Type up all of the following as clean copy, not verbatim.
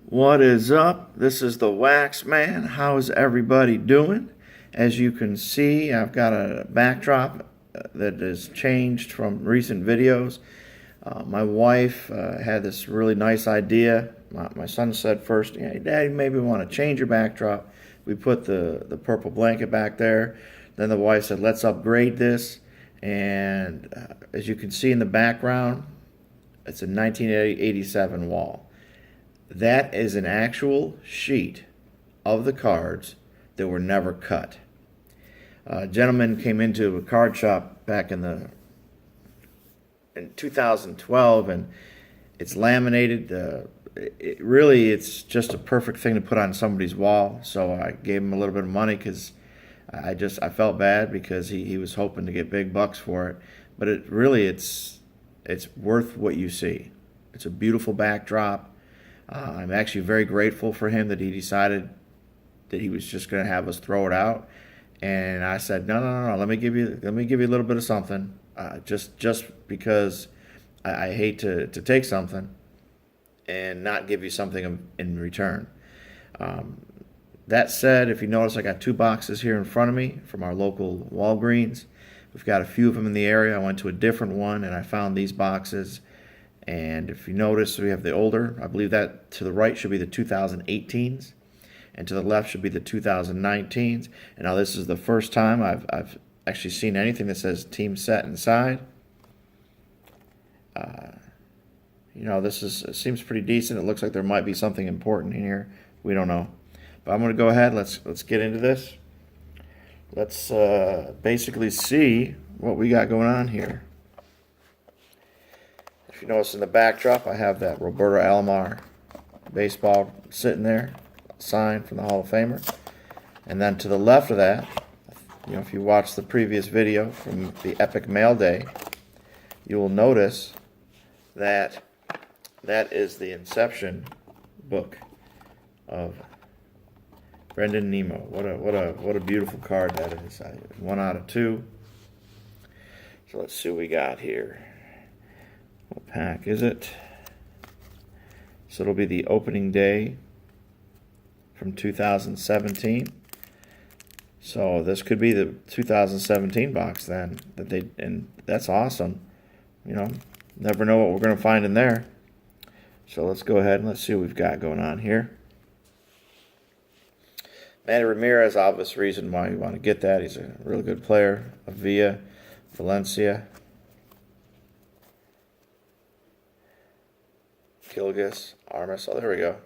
What is up? This is the Wax Man. How's everybody doing? As you can see, I've got a backdrop that has changed from recent videos. My wife had this really nice idea. My son said first, "Hey, Daddy, maybe we want to change your backdrop." We put the purple blanket back there. Then the wife said, "Let's upgrade this." And as you can see in the background, it's a 1987 wall. That is an actual sheet of the cards that were never cut. A gentleman came into a card shop back in 2012, and it's laminated. It's just a perfect thing to put on somebody's wall. So I gave him a little bit of money because I felt bad because he was hoping to get big bucks for it. But it's worth what you see. It's a beautiful backdrop. I'm actually very grateful for him that he decided that he was just going to have us throw it out, and I said, no. Let me give you a little bit of something, just because I hate to take something and not give you something in return. That said, if you notice, I got 2 boxes here in front of me from our local Walgreens. We've got a few of them in the area. I went to a different one and I found these boxes. And if you notice, we have the older, I believe that to the right should be the 2018s, and to the left should be the 2019s. And now this is the first time I've actually seen anything that says team set inside. It seems pretty decent. It looks like there might be something important in here. We don't know. But I'm going to go ahead. Let's get into this. Let's basically see what we got going on here. If you notice in the backdrop, I have that Roberto Alomar baseball sitting there, signed from the Hall of Famer. And then to the left of that, if you watch the previous video from the Epic Mail Day, you will notice that is the Inception book of Brendan Nemo. What a beautiful card that is. 1 out of 2. So let's see what we got here. What pack is it? So it'll be the opening day from 2017. So this could be the 2017 box then. And that's awesome. Never know what we're going to find in there. So let's go ahead and let's see what we've got going on here. Manny Ramirez, obvious reason why you want to get that. He's a really good player. Avila, Valencia, Gilgis, Armas. Oh, there we go.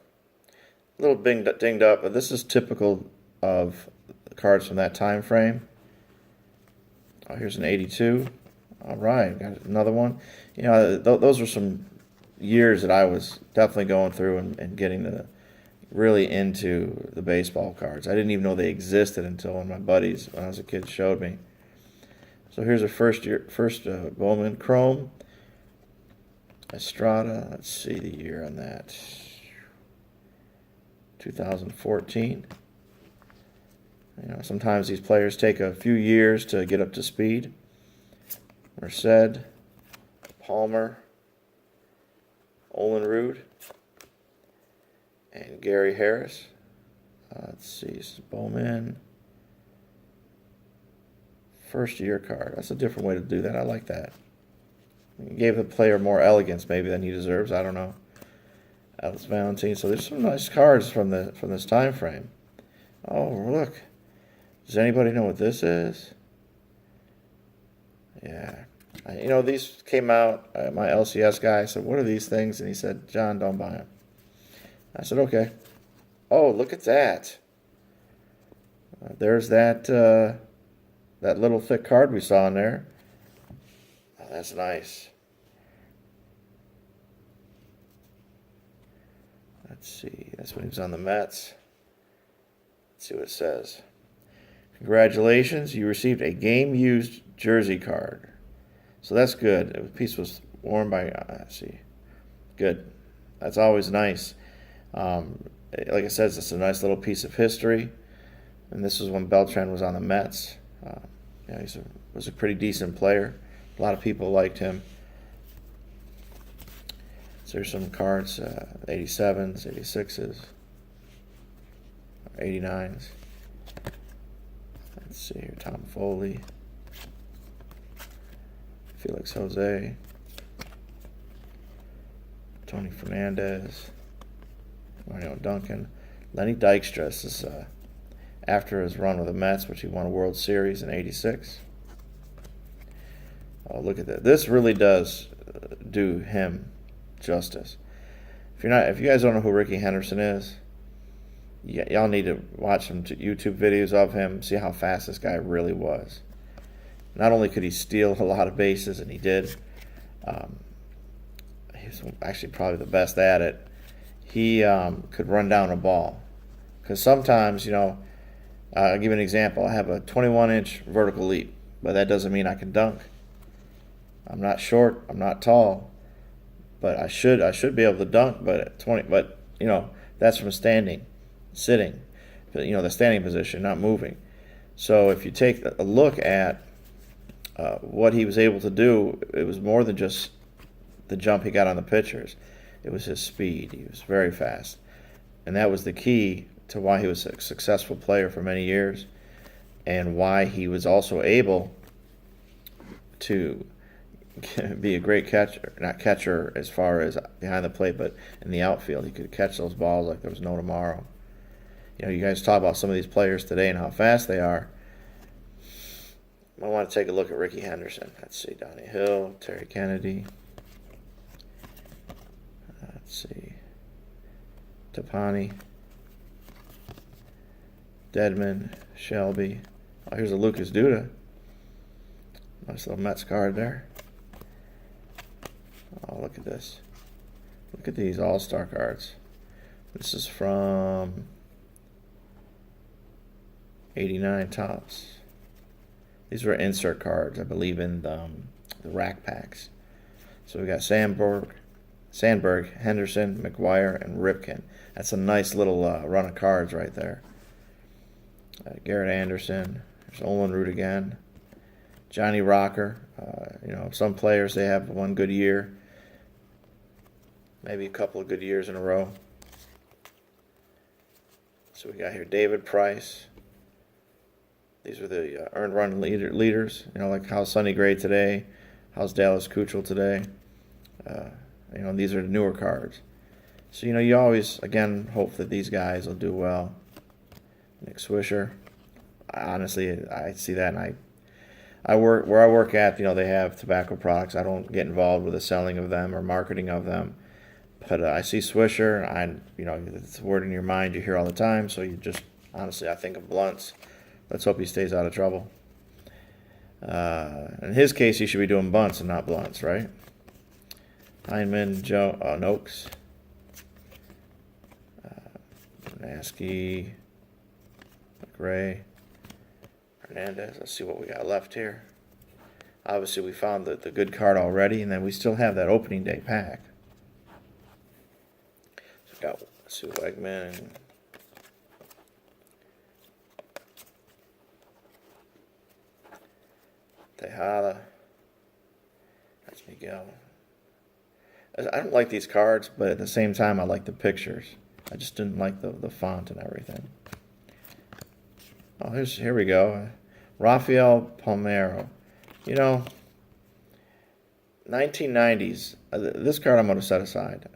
A little dinged up, but this is typical of the cards from that time frame. Oh, here's an 82. All right, got another one. Those were some years that I was definitely going through and getting really into the baseball cards. I didn't even know they existed until one of my buddies, when I was a kid, showed me. So here's a first Bowman Chrome. Estrada, let's see the year on that. 2014. Sometimes these players take a few years to get up to speed. Merced, Palmer, Olenrud, and Gary Harris. Let's see, this is Bowman. First year card. That's a different way to do that. I like that. It gave the player more elegance maybe than he deserves. I don't know. Alex Valentine. So there's some nice cards from this time frame. Oh, look. Does anybody know what this is? Yeah. These came out. My LCS guy said, "What are these things?" And he said, "John, don't buy them." I said, "Okay." Oh, look at that. There's that little thick card we saw in there. Oh, that's nice. Let's see. That's when he was on the Mets. Let's see what it says. Congratulations, you received a game-used jersey card. So that's good. The piece was worn by, let's see. Good. That's always nice. Like I said, it's a nice little piece of history. And this was when Beltran was on the Mets. He was a pretty decent player. A lot of people liked him. So there's some cards, 87s, 86s, 89s. Let's see here, Tom Foley, Felix Jose, Tony Fernandez, Mario Duncan, Lenny Dykstra. This is after his run with the Mets, which he won a World Series in '86. Oh, look at that! This really does do him justice. If you guys don't know who Rickey Henderson is, y'all need to watch some YouTube videos of him, see how fast this guy really was. Not only could he steal a lot of bases, and he did, he was actually probably the best at it. He could run down a ball. Because sometimes, I'll give you an example. I have a 21-inch vertical leap, but that doesn't mean I can dunk. I'm not short, I'm not tall, but I should be able to dunk. But at 20, that's from sitting, the standing position, not moving. So if you take a look at what he was able to do, it was more than just the jump he got on the pitchers. It was his speed. He was very fast. And that was the key to why he was a successful player for many years, and why he was also able to be a great catcher. Not catcher as far as behind the plate, but in the outfield. He could catch those balls like there was no tomorrow. You guys talk about some of these players today and how fast they are. I want to take a look at Rickey Henderson. Let's see, Donnie Hill, Terry Kennedy. Let's see, Tapani, Dedman, Shelby. Oh, here's a Lucas Duda. Nice little Mets card there. Oh, look at this. Look at these all-star cards. This is from '89 Topps. These were insert cards, I believe, in the rack packs. So we got Sandberg, Henderson, McGuire, and Ripken. That's a nice little run of cards right there. Garrett Anderson. There's Olin Root again. Johnny Rocker. Some players, they have one good year, maybe a couple of good years in a row. So we got here David Price. These are the earned run leaders. Like how's Sonny Gray today? How's Dallas Keuchel today? These are the newer cards. So, you always, again, hope that these guys will do well. Nick Swisher. Honestly, I see that, and I work at, they have tobacco products. I don't get involved with the selling of them or marketing of them. But I see Swisher, it's a word in your mind you hear all the time, so you just, honestly, I think of blunts. Let's hope he stays out of trouble. In his case, he should be doing bunts and not blunts, right? Heineman, Noakes, Nasky, McRae, Hernandez. Let's see what we got left here. Obviously, we found the good card already, and then we still have that opening day pack. So we got Sue Wegman and Tejada. That's Miguel. I don't like these cards, but at the same time, I like the pictures. I just didn't like the font and everything. Oh, here we go. Rafael Palmeiro. 1990s. This card I'm going to set aside.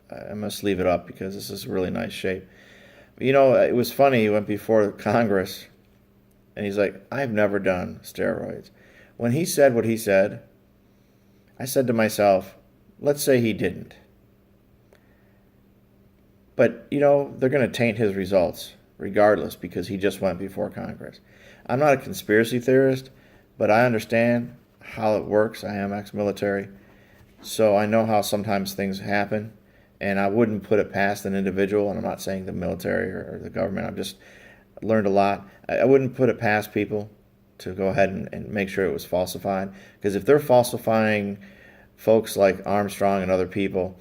I must leave it up because this is really nice shape. It was funny. He went before Congress, and he's like, I've never done steroids. When he said what he said, I said to myself, let's say he didn't. But, they're going to taint his results regardless because he just went before Congress. I'm not a conspiracy theorist, but I understand how it works. I am ex-military, so I know how sometimes things happen, and I wouldn't put it past an individual, and I'm not saying the military or the government. I've just learned a lot. I wouldn't put it past people to go ahead and make sure it was falsified, because if they're falsifying folks like Armstrong and other people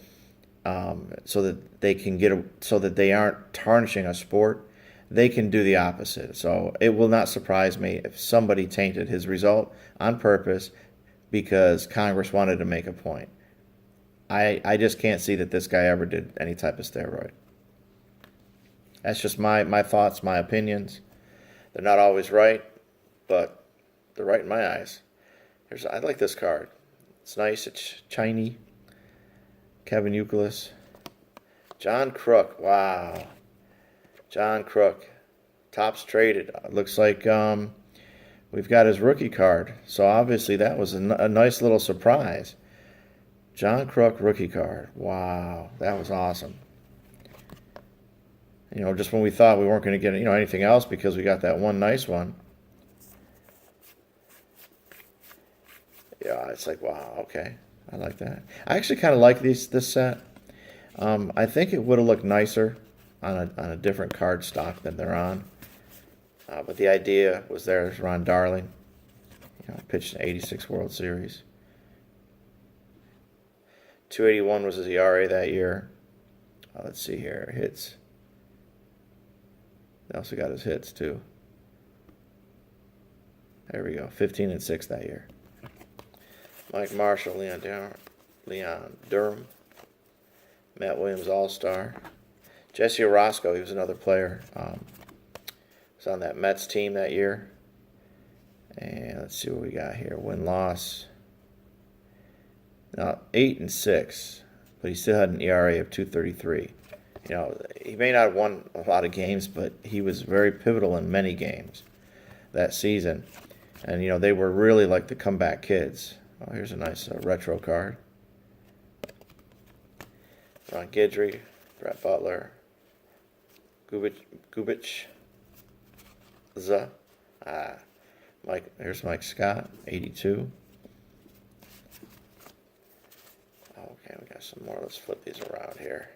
so that they can so that they aren't tarnishing a sport, they can do the opposite. So it will not surprise me if somebody tainted his result on purpose because Congress wanted to make a point. I just can't see that this guy ever did any type of steroid. That's just my thoughts, my opinions. They're not always right, but they're right in my eyes. I like this card. It's nice. It's shiny. Kevin Youkilis. John Crook. Wow. John Crook. Tops traded. Looks like we've got his rookie card. So obviously that was a nice little surprise. John Crook rookie card. Wow. That was awesome. You know, just when we thought we weren't going to get, anything else because we got that one nice one. Yeah, it's like, wow, okay. I like that. I actually kind of like this set. I think it would have looked nicer on a different card stock than they're on. But the idea was there's Ron Darling. Pitched an 86 World Series. 281 was his ERA that year. Let's see here. Hits. They also got his hits, too. There we go. 15-6 that year. Mike Marshall, Leon Durham. Matt Williams, All-Star. Jesse Orosco, he was another player. Was on that Mets team that year. And let's see what we got here. Win-loss. Now, 8-6, but he still had an ERA of 2.33. He may not have won a lot of games, but he was very pivotal in many games that season. And, they were really like the comeback kids. Oh, here's a nice retro card. Ron Guidry, Brett Butler, Gubich, here's Mike Scott, 82. Okay, we got some more. Let's flip these around here.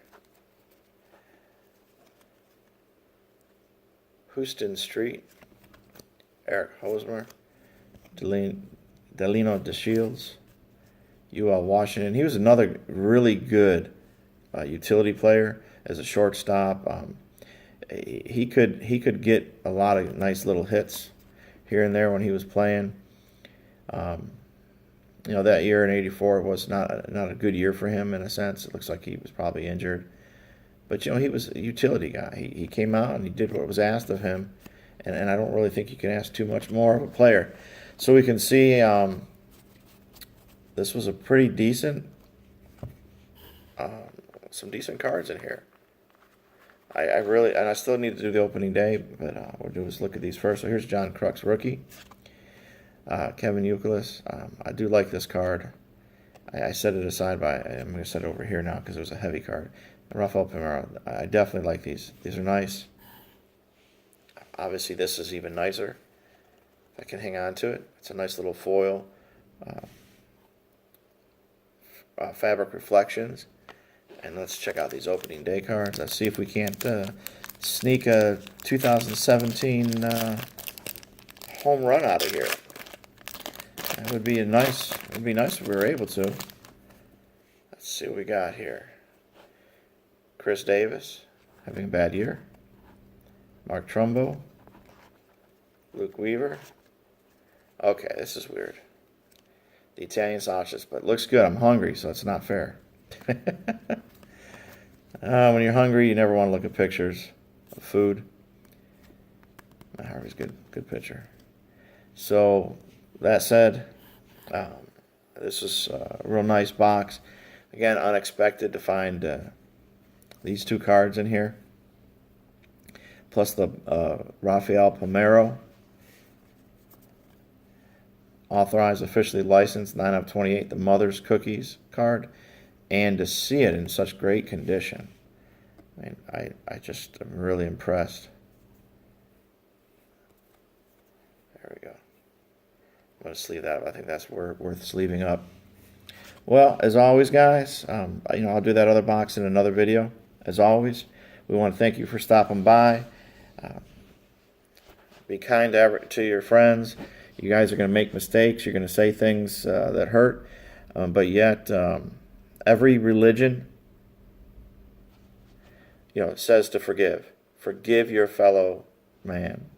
Houston Street, Eric Hosmer, Delino DeShields, UL Washington. He was another really good utility player as a shortstop. He could get a lot of nice little hits here and there when he was playing. That year in '84 was not a good year for him in a sense. It looks like he was probably injured. But, he was a utility guy. He came out and he did what was asked of him. And I don't really think you can ask too much more of a player. So we can see this was a pretty decent, some decent cards in here. I still need to do the opening day, but we'll do is look at these first. So here's John Crook's rookie. Kevin Youkilis. I do like this card. I set it aside, but I'm going to set it over here now because it was a heavy card. Rafael Palmeiro. I definitely like these. These are nice. Obviously, this is even nicer. If I can hang on to it. It's a nice little foil. Fabric reflections. And let's check out these opening day cards. Let's see if we can't sneak a 2017 home run out of here. That would be nice. It would be nice if we were able to. Let's see what we got here. Chris Davis having a bad year. Mark Trumbo. Luke Weaver. Okay, this is weird. The Italian sausage, but it looks good. I'm hungry, so it's not fair. When you're hungry, you never want to look at pictures of food. Harvey's good picture. So that said, this is a real nice box. Again, unexpected to find these two cards in here, plus the Rafael Palmeiro, authorized, officially licensed, 9/28, the Mother's Cookies card, and to see it in such great condition. I mean, I just am really impressed. There we go. I'm going to sleeve that up. I think that's worth sleeving up. Well, as always, guys, I'll do that other box in another video. As always, we want to thank you for stopping by. Be kind to your friends. You guys are going to make mistakes. You're going to say things that hurt. But yet, every religion, says to forgive. Forgive your fellow man,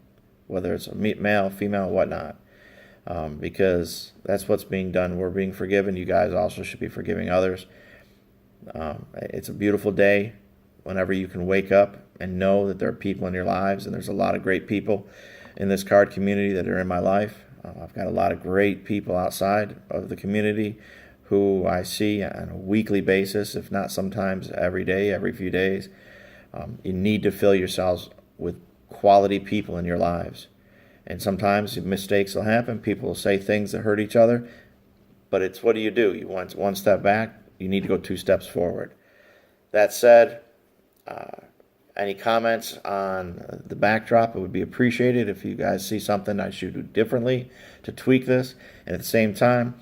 whether it's a male, female, whatnot. Because that's what's being done. We're being forgiven. You guys also should be forgiving others. It's a beautiful day whenever you can wake up and know that there are people in your lives, and there's a lot of great people in this card community that are in my life. I've got a lot of great people outside of the community who I see on a weekly basis, if not sometimes every day, every few days. You need to fill yourselves with quality people in your lives. And sometimes mistakes will happen. People will say things that hurt each other. But it's, what do? You want one step back, you need to go 2 steps forward. That said, any comments on the backdrop, it would be appreciated. If you guys see something I should do differently to tweak this. And at the same time,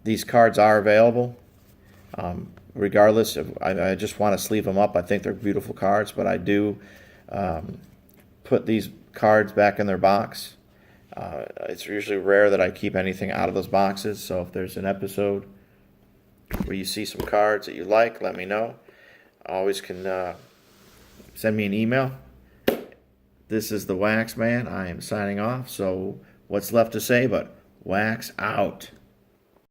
these cards are available. Regardless of, I just want to sleeve them up. I think they're beautiful cards, but I do put these cards back in their box. It's usually rare that I keep anything out of those boxes, so if there's an episode where you see some cards that you like, let me know. Always can send me an email. This is the Wax Man. I am signing off, so what's left to say but wax out.